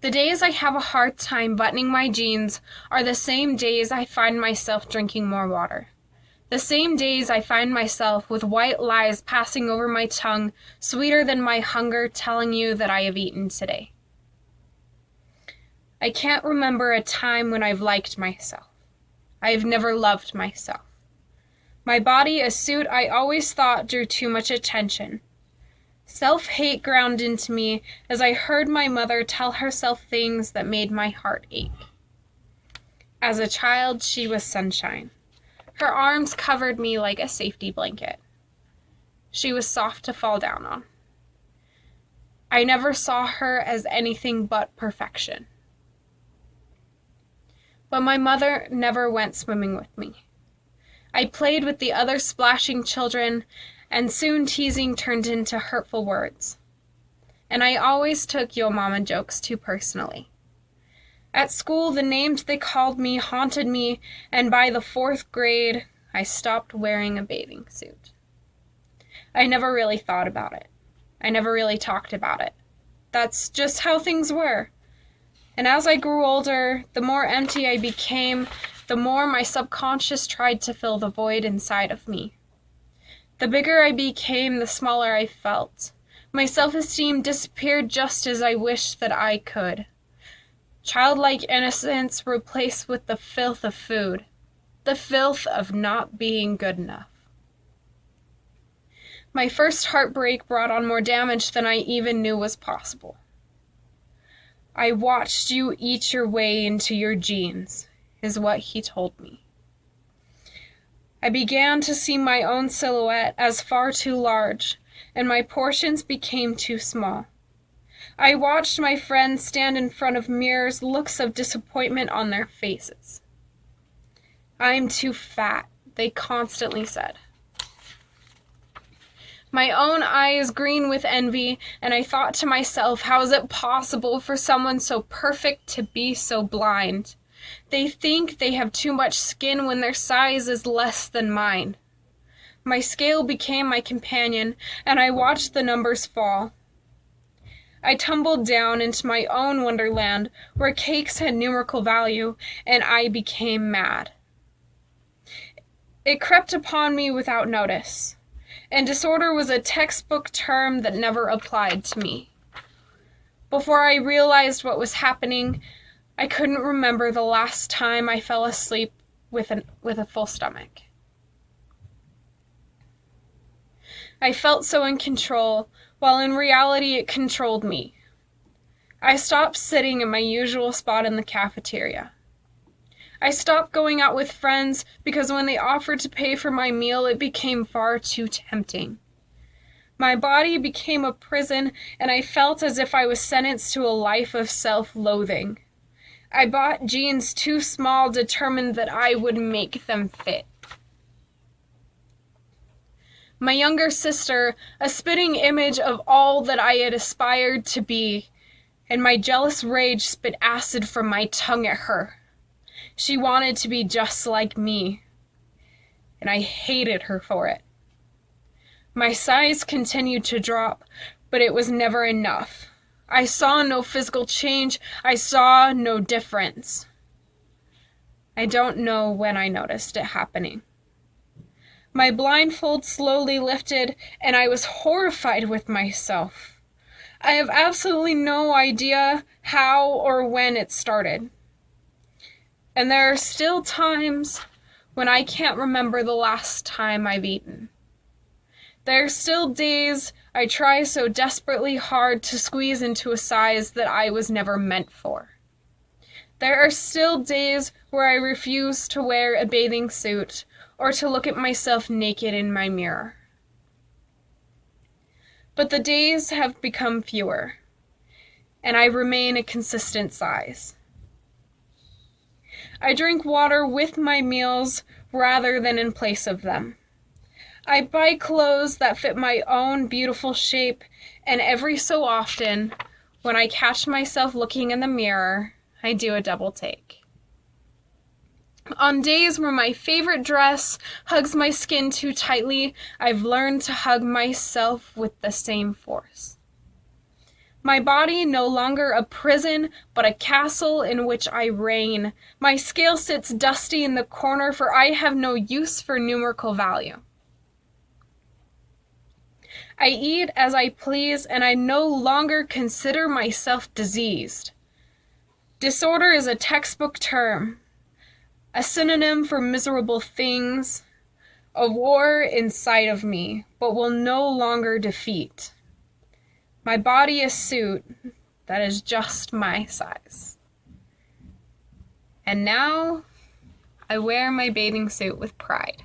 The days I have a hard time buttoning my jeans are the same days I find myself drinking more water. The same days I find myself with white lies passing over my tongue, sweeter than my hunger, telling you that I have eaten today. I can't remember a time when I've liked myself. I have never loved myself. My body, a suit I always thought drew too much attention. Self-hate ground into me as I heard my mother tell herself things that made my heart ache. As a child, she was sunshine. Her arms covered me like a safety blanket. She was soft to fall down on. I never saw her as anything but perfection. But my mother never went swimming with me. I played with the other splashing children, and soon teasing turned into hurtful words. And I always took Yo Mama jokes too personally. At school, the names they called me haunted me, and by the 4th grade, I stopped wearing a bathing suit. I never really thought about it. I never really talked about it. That's just how things were. And as I grew older, the more empty I became, the more my subconscious tried to fill the void inside of me. The bigger I became, the smaller I felt. My self-esteem disappeared just as I wished that I could. Childlike innocence replaced with the filth of food, the filth of not being good enough. My first heartbreak brought on more damage than I even knew was possible. I watched you eat your way into your jeans, is what he told me. I began to see my own silhouette as far too large, and my portions became too small. I watched my friends stand in front of mirrors, looks of disappointment on their faces. "I'm too fat," they constantly said. My own eyes green with envy, and I thought to myself, how is it possible for someone so perfect to be so blind? They think they have too much skin when their size is less than mine. My scale became my companion, and I watched the numbers fall. I tumbled down into my own wonderland, where cakes had numerical value, and I became mad. It crept upon me without notice, and disorder was a textbook term that never applied to me. Before I realized what was happening, I couldn't remember the last time I fell asleep with a full stomach. I felt so in control, while in reality it controlled me. I stopped sitting in my usual spot in the cafeteria. I stopped going out with friends because when they offered to pay for my meal, it became far too tempting. My body became a prison, and I felt as if I was sentenced to a life of self-loathing. I bought jeans too small, determined that I would make them fit. My younger sister, a spitting image of all that I had aspired to be, and my jealous rage spit acid from my tongue at her. She wanted to be just like me, and I hated her for it. My size continued to drop, but it was never enough. I saw no physical change. I saw no difference. I don't know when I noticed it happening. My blindfold slowly lifted, and I was horrified with myself. I have absolutely no idea how or when it started. And there are still times when I can't remember the last time I've eaten. There are still days I try so desperately hard to squeeze into a size that I was never meant for. There are still days where I refuse to wear a bathing suit or to look at myself naked in my mirror. But the days have become fewer, and I remain a consistent size. I drink water with my meals rather than in place of them. I buy clothes that fit my own beautiful shape, and every so often, when I catch myself looking in the mirror, I do a double take. On days where my favorite dress hugs my skin too tightly, I've learned to hug myself with the same force. My body no longer a prison, but a castle in which I reign. My scale sits dusty in the corner, for I have no use for numerical value. I eat as I please, and I no longer consider myself diseased. Disorder is a textbook term, a synonym for miserable things, a war inside of me, but will no longer defeat. My body a suit that is just my size. And now I wear my bathing suit with pride.